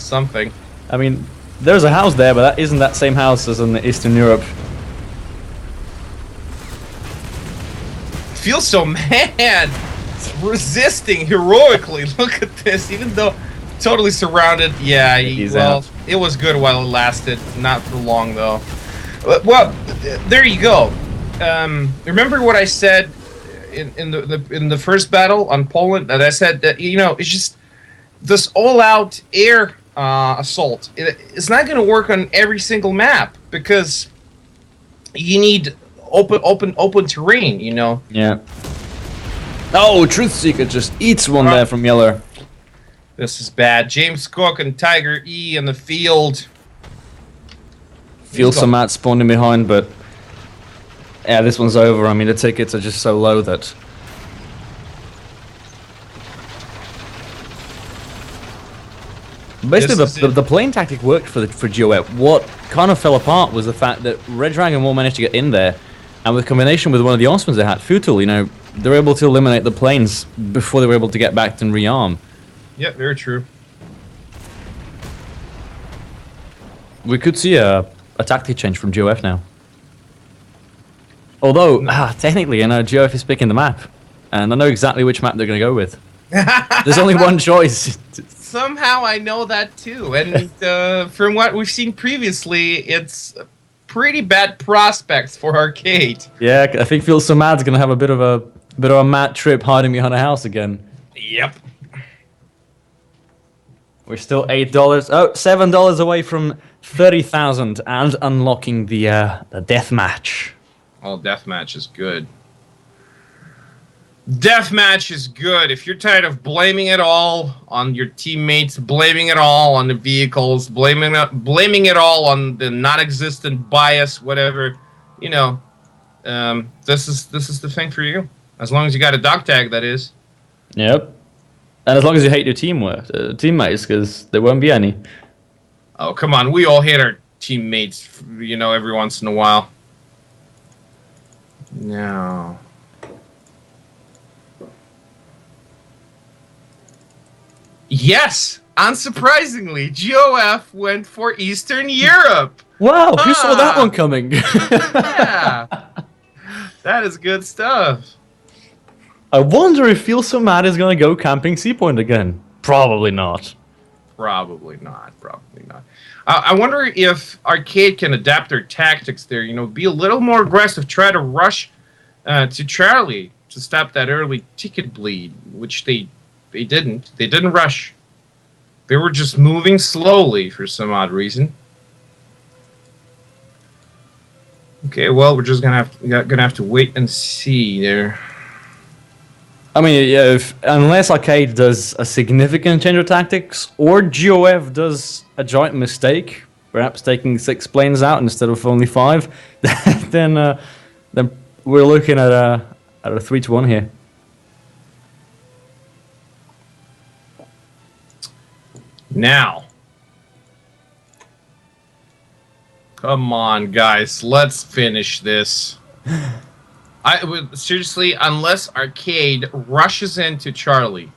something. I mean, there's a house there, but that isn't that same house as in Eastern Europe. Feel So Mad, resisting heroically. Look at this, even though totally surrounded. Yeah, well, it was good while it lasted. Not for long though. Well, there you go. Remember what I said in the first battle on Poland? That I said that it's just this all-out air assault. It's not going to work on every single map because you need open terrain. Yeah. Oh, Truth Seeker just eats one there from Yeller. This is bad. James Cook and Tiger E in the field. Feel So Mad spawning behind, but yeah, this one's over. I mean, the tickets are just so low that. Basically, the plane tactic worked for GOF. What kind of fell apart was the fact that Red Dragon War managed to get in there, and with combination with one of the Osmonds they had, Futul, they were able to eliminate the planes before they were able to get back and rearm. Yeah, very true. We could see a a tactic change from GOF now. Although, technically, GOF is picking the map. And I know exactly which map they're going to go with. There's only one choice. Somehow I know that too. And from what we've seen previously, it's pretty bad prospects for Arcade. Yeah, I think Feel So Mad's going to have a bit of a mad trip hiding behind a house again. Yep. We're still $7 away from 30,000 and unlocking the death match. Oh, deathmatch is good. Deathmatch is good. If you're tired of blaming it all on your teammates, blaming it all on the vehicles, blaming it all on the non-existent bias, whatever, this is the thing for you. As long as you got a dog tag, that is. Yep. And as long as you hate your teammates, because there won't be any. Oh, come on. We all hate our teammates, every once in a while. No. Yes, unsurprisingly, GOF went for Eastern Europe. Wow, who saw that one coming? Yeah, that is good stuff. I wonder if Feel So Mad is going to go camping C Point again. Probably not. Probably not. I wonder if Arcade can adapt their tactics there. Be a little more aggressive. Try to rush to Charlie to stop that early ticket bleed, which they didn't. They didn't rush. They were just moving slowly for some odd reason. Okay, well, we're just gonna have to wait and see there. I mean, yeah, unless Arcade does a significant change of tactics, or GOF does a giant mistake, perhaps taking 6 planes out instead of only 5, then we're looking at a 3-1 here. Now, come on, guys, let's finish this. I would seriously, unless Arcade rushes into Charlie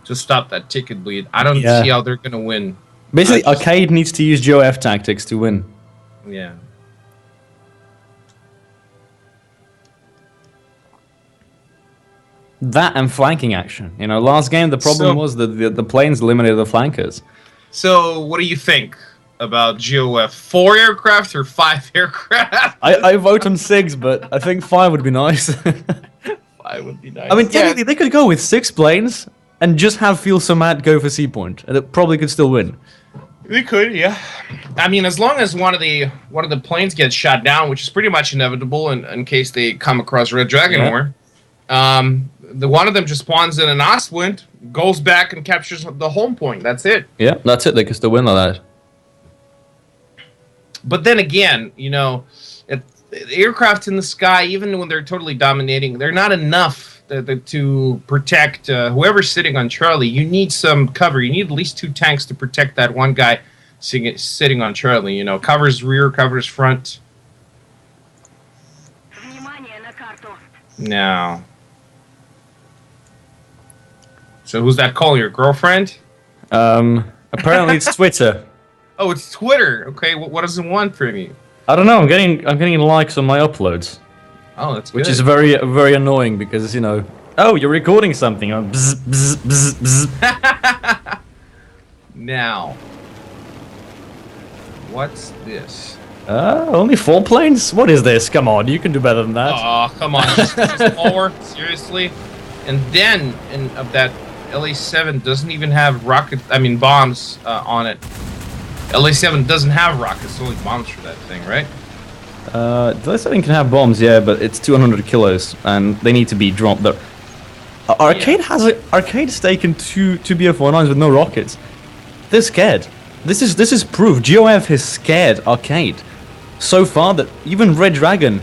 to stop that ticket bleed, I don't see how they're gonna win. Basically, Arcade needs to use GOF tactics to win. Yeah. That and flanking action. Last game the problem was that the planes eliminated the flankers. So, what do you think about GOF? 4 aircraft or 5 aircraft? I vote on 6, but I think 5 would be nice. 5 would be nice. I mean, technically, they could go with 6 planes and just have Feel So Mad go for C Point, and it probably could still win. They could, yeah. I mean, as long as one of the planes gets shot down, which is pretty much inevitable in case they come across Red Dragon War. The one of them just spawns in an Ostwind, goes back and captures the home point. That's it. Yeah, that's it. They can still win like that. But then again, aircraft in the sky, even when they're totally dominating, they're not enough to protect whoever's sitting on Charlie. You need some cover. You need at least 2 tanks to protect that one guy sitting on Charlie. Covers rear, covers front. Now. So who's that calling? Your girlfriend? Apparently it's Twitter. Oh, it's Twitter. Okay, what does it want from you? I don't know. I'm getting likes on my uploads. Oh, that's good. Which is very very annoying because oh, you're recording something. Bzz, bzz, bzz, bzz. Now, what's this? Only 4 planes? What is this? Come on, you can do better than that. Oh, come on, just 4, seriously. And then of that. LA7 doesn't even have bombs on it. LA7 doesn't have rockets, only bombs for that thing, right? The LA7 can have bombs, yeah, but it's 200 kilos, and they need to be dropped there. Arcade's taken two BF-19s with no rockets. They're scared. This is proof. GOF has scared Arcade so far that even Red Dragon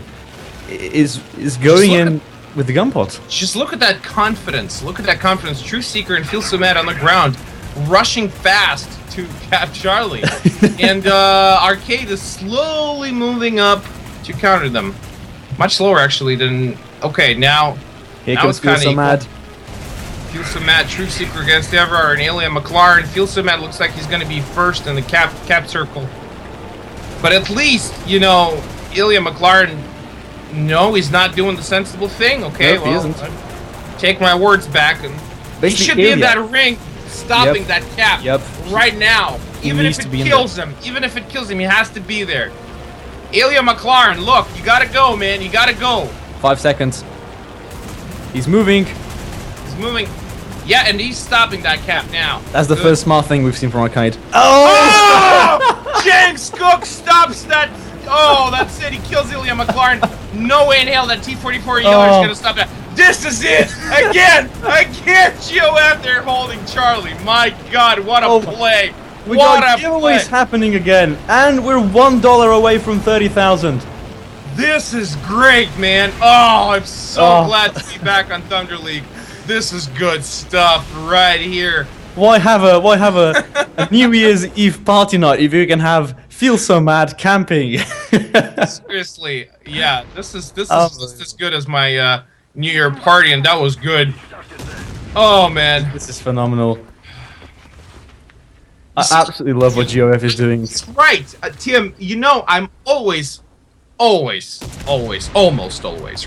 is going in with the gun pot. Just look at that confidence. Look at that confidence. True Seeker and Feel So Mad on the ground, rushing fast to cap Charlie. And Arcade is slowly moving up to counter them. Much slower, actually, than... Okay, now it's Feel So Mad. Feel So Mad, True Seeker against Ever, an Alien McLaren. Feel So Mad looks like he's going to be first in the cap circle. But at least, you know, Ilya McLaren, no, he's not doing the sensible thing. Okay, Nope, he isn't. Take my words back. And he Basically, should be in Ilya. that ring, stopping that cap right now. He Even needs if to it be in kills him, he has to be there. Ilya McLaren, look, you gotta go, man. You gotta go. 5 seconds. He's moving. He's moving. Yeah, and he's stopping that cap now. That's the Good. first smart thing we've seen from Arcade. Oh! James Cook stops that. Oh, that's it. He kills Ilya McLaren. No way in hell that T-44 Yeller is going to stop that. This is it. Again, GOF, they're holding Charlie. My God, what a play. We What got a giveaways play. happening again, and we're $1 away from 30,000. This is great, man. Oh, I'm so Oh. glad to be back on Thunder League. This is good stuff right here. Why have a New Year's Eve party night if you can have Feel So Mad camping? Seriously, yeah, this is Oh. just as good as my New Year party, and that was good. Oh man, This is phenomenal. I absolutely love what GOF is doing. that's right, Tim. You know I'm almost always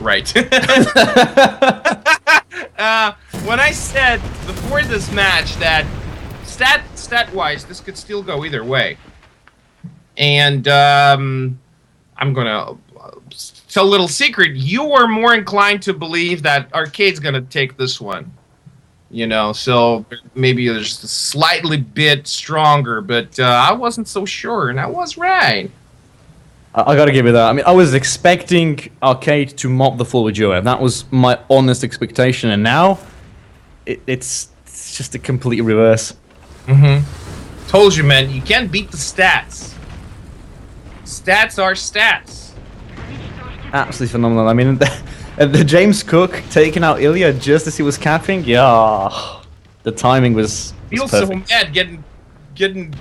right. When I said before this match that stat-wise this could still go either way, and I'm gonna tell a little secret. You were more inclined to believe that Arcade's gonna take this one. You know, so maybe there's a slightly bit stronger, but I wasn't so sure, and I was right. I gotta give it that. I mean, I was expecting Arcade to mop the floor with GOF. That was my honest expectation, and now it's just a complete reverse. Told you, man, you can't beat the stats. Stats are stats. Absolutely phenomenal. I mean, the James Cook taking out Ilya just as he was capping, yeah, the timing was Feels so perfect. mad getting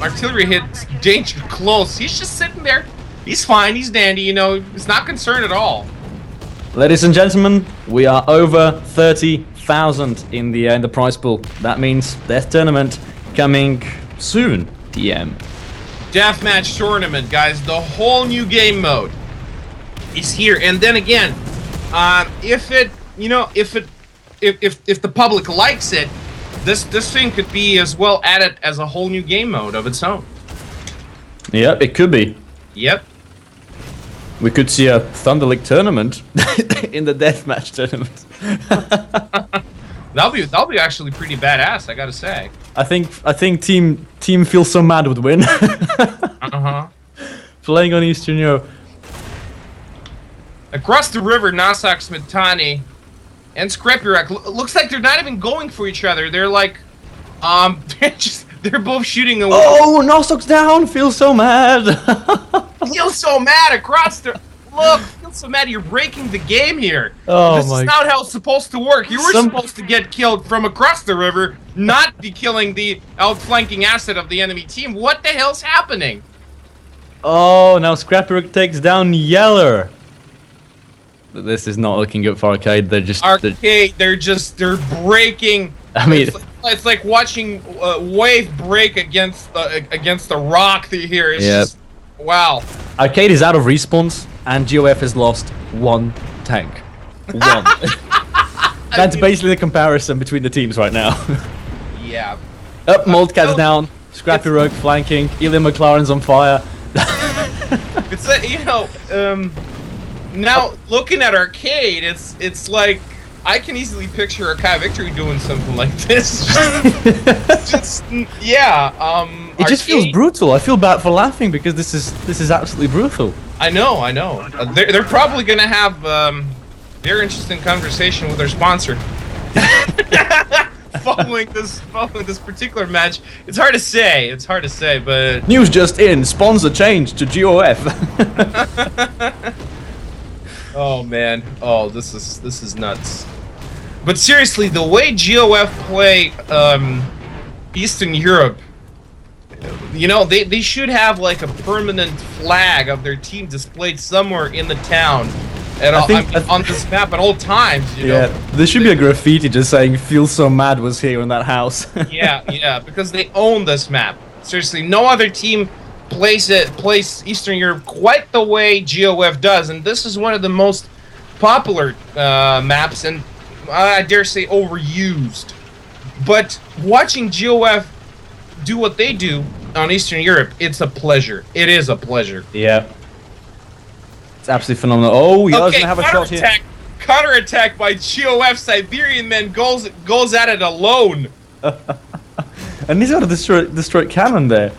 artillery hits danger close. He's just sitting there. He's fine. He's dandy. You know, he's not concerned at all. Ladies and gentlemen, we are over 30,000 in the prize pool. That means Death Tournament coming soon. DM. Deathmatch tournament, guys. The whole new game mode is here. And then again, if the public likes it, this thing could be as well added as a whole new game mode of its own. Yep, it could be. Yep. We could see a Thunder League tournament in the Deathmatch tournament. That'll be actually pretty badass, I gotta say. I think Team Feels So Mad would win. Playing on Eastern Europe. Across the river, Nasak Smetani and Skrepirek looks like they're not even going for each other. They're like, they're both shooting away. Oh, Nostock's down. Feels So Mad. Feel so mad across the look. Feel so mad. You're breaking the game here. Oh This my- is not how it's supposed to work. You were supposed to get killed from across the river, not be killing the outflanking asset of the enemy team. What the hell's happening? Oh, now Scrapper takes down Yeller. This is not looking good for Arcade. They're They're breaking. I mean, It's like watching wave break against a rock here. It's Yep. just, wow. Arcade is out of respawns, and GOF has lost one tank. One. That's basically the comparison between the teams right now. Yeah. Up, Moldcat's down. Scrappy Rogue flanking. Ilya McLaren's on fire. It's now looking at Arcade, it's like I can easily picture Arcade Victory doing something like this. Yeah. It just feels Arcade- brutal. I feel bad for laughing because this is absolutely brutal. I know. They're probably gonna have very interesting conversation with their sponsor. following this particular match. It's hard to say, but News just in: sponsor change to GOF. oh man, this is nuts. But seriously, the way GOF play Eastern Europe, you know, they should have like a permanent flag of their team displayed somewhere in the town on this map at all times. You know? There should be a graffiti just saying "Feel So Mad" was here in that house. yeah, because they own this map. Seriously, no other team plays Eastern Europe quite the way GOF does, and this is one of the most popular maps, and I dare say overused. But watching GOF do what they do on Eastern Europe, it's a pleasure. It is a pleasure. Yeah. It's absolutely phenomenal. Oh, Yellow's Okay, gonna have a shot here. Counterattack by GOF. Siberian Man goes at it alone. And he's got a destroyed cannon there.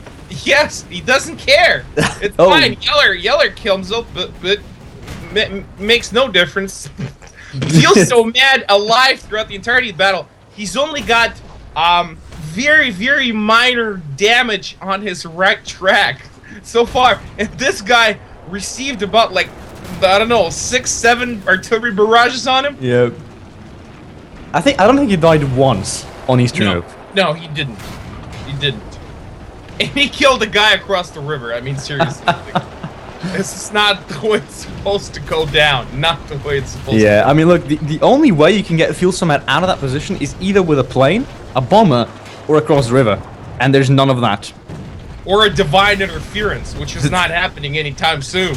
Yes, he doesn't care. It's fine. Yeller kills him, but makes no difference. Feels so mad, alive throughout the entirety of the battle. He's only got very, very minor damage on his right track so far, and this guy received about like, I don't know, 6-7 artillery barrages on him. Yeah. I don't think he died once on Eastern Europe. No, he didn't. He didn't. And he killed a guy across the river. I mean, seriously. This is not the way it's supposed to go down. Not the way it's supposed to go down. I mean, look, the only way you can get Fuel Summit out of that position is either with a plane, a bomber, or across the river. And there's none of that. Or a divine interference, which is not happening anytime soon.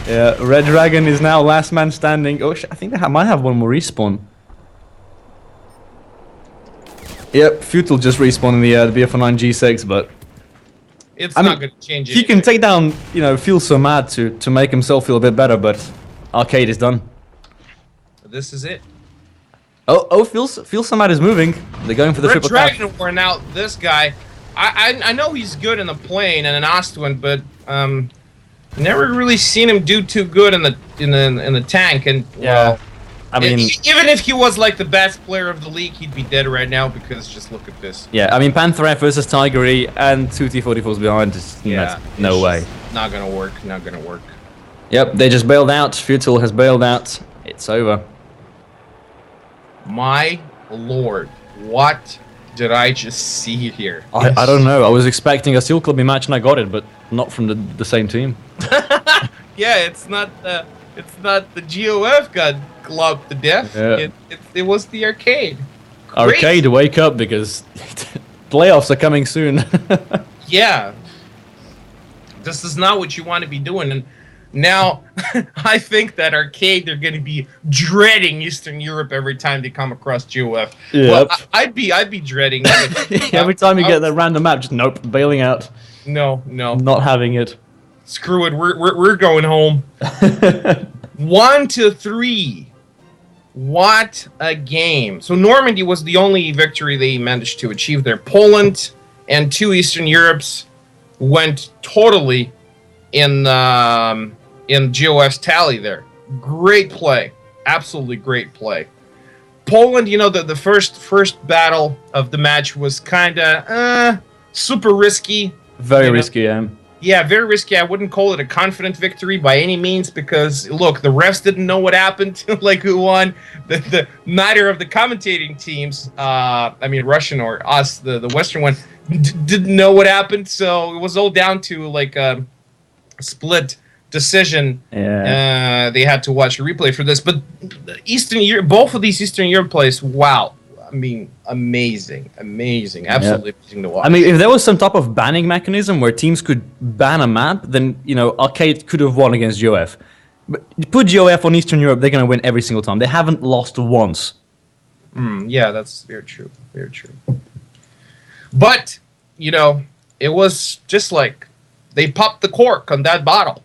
Yeah, Red Dragon is now last man standing. Oh, I think they might have one more respawn. Yep, Futile just respawned in the BF9 G6, but it's not going to change anything. He can take down, Feel So Mad to make himself feel a bit better, but Arcade is done. This is it. Oh, Feel So Mad is moving. They're going for the triple tap. Red Dragon wore out this guy. I know he's good in the plane and in Ostwind, but never really seen him do too good in the tank. And yeah, well, I mean, even if he was like the best player of the league, he'd be dead right now because just look at this. Yeah, I mean, Panther F versus Tiger E and 2 T-44s behind. No way. Not gonna work. Not gonna work. Yep, they just bailed out. Futile has bailed out. It's over. My lord, what did I just see here? I don't know. I was expecting a Steel Clubbing match and I got it, but not from the same team. Yeah, it's not the GOF got clubbed to death. Yeah. It was the Arcade. Arcade, wake up because playoffs are coming soon. Yeah. This is not what you want to be doing. And now, I think that Arcade, they're going to be dreading Eastern Europe every time they come across GOF. Yep. Well, I'd be dreading it. Every time you get that random map, just nope, bailing out. No. Not having it. Screw it. We're going home. 1 to 3. What a game. So Normandy was the only victory they managed to achieve there. Poland and 2 Eastern Europes went totally in GOF's tally there. Great play. Absolutely great play. Poland, the first battle of the match was kind of super risky. Very risky, Yeah, very risky. I wouldn't call it a confident victory by any means because, look, the refs didn't know what happened, like who won. Neither of the commentating teams, Russian or us, the Western one, didn't know what happened. So it was all down to like a split decision. Yeah. They had to watch a replay for this. But Eastern Europe, both of these Eastern Europe plays, wow. I mean, amazing, absolutely amazing to watch. I mean, if there was some type of banning mechanism where teams could ban a map, then, Arcade could have won against GOF. But you put GOF on Eastern Europe, they're going to win every single time. They haven't lost once. Yeah, that's very true, very true. But, it was just like they popped the cork on that bottle.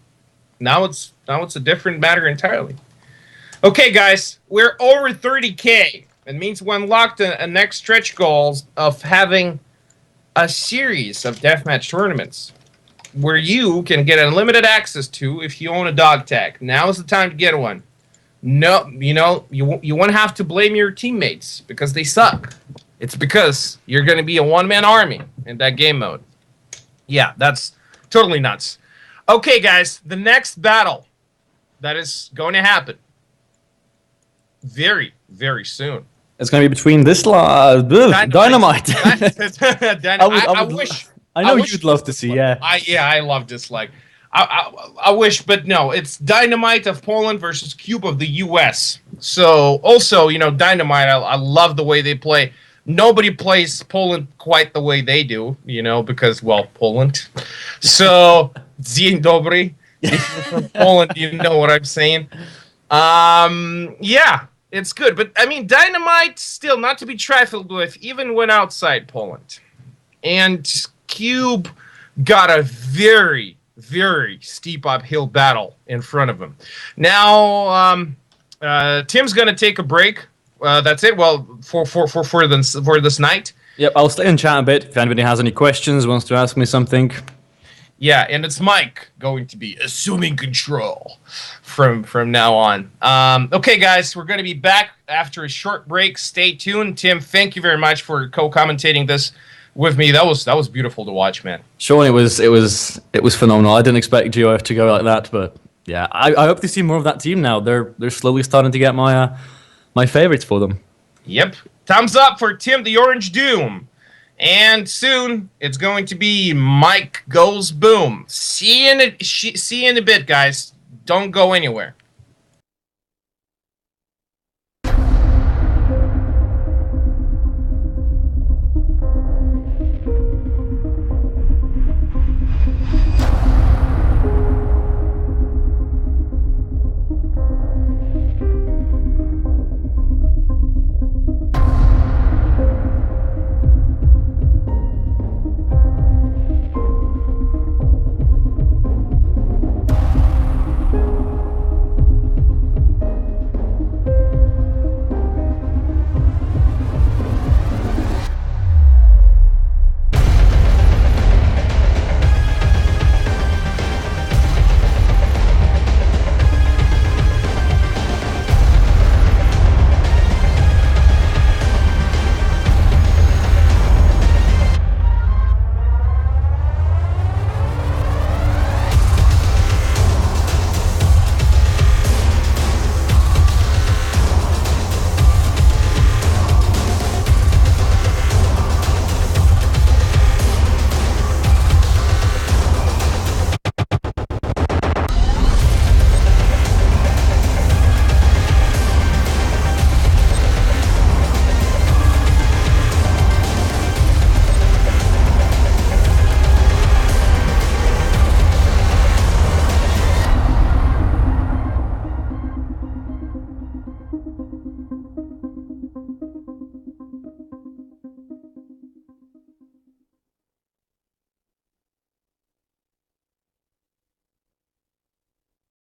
Now it's a different matter entirely. Okay, guys, we're over 30K. It means we unlocked a next stretch goals of having a series of deathmatch tournaments where you can get unlimited access to if you own a dog tag. Now is the time to get one. No, you won't have to blame your teammates because they suck. It's because you're going to be a one-man army in that game mode. Yeah, that's totally nuts. Okay, guys, the next battle that is going to happen very, very soon. It's going to be between this Dynamite. I wish. I know you'd love to see, yeah. I love this. Like, I wish, but no. It's Dynamite of Poland versus Cube of the U.S. So also, Dynamite. I love the way they play. Nobody plays Poland quite the way they do, because, well, Poland. So, dzień dobry. If you're from Poland, you know what I'm saying. Yeah, it's good. But, I mean, Dynamite, still not to be trifled with, even when outside Poland. And Cube got a very, very steep uphill battle in front of him. Now, Tim's going to take a break. That's it. Well, for this night. Yep, I'll stay and chat a bit if anybody has any questions, wants to ask me something. Yeah, and it's Mike going to be assuming control from now on. Okay, guys, we're going to be back after a short break. Stay tuned. Tim, thank you very much for co-commentating this with me. That was beautiful to watch, man. Sean, it was phenomenal. I didn't expect GOF to go like that, but yeah, I hope to see more of that team now. They're slowly starting to get my favorites for them. Yep. Thumbs up for Tim the Orange Doom. And soon it's going to be Mike Goes Boom. See you in a bit, guys. Don't go anywhere.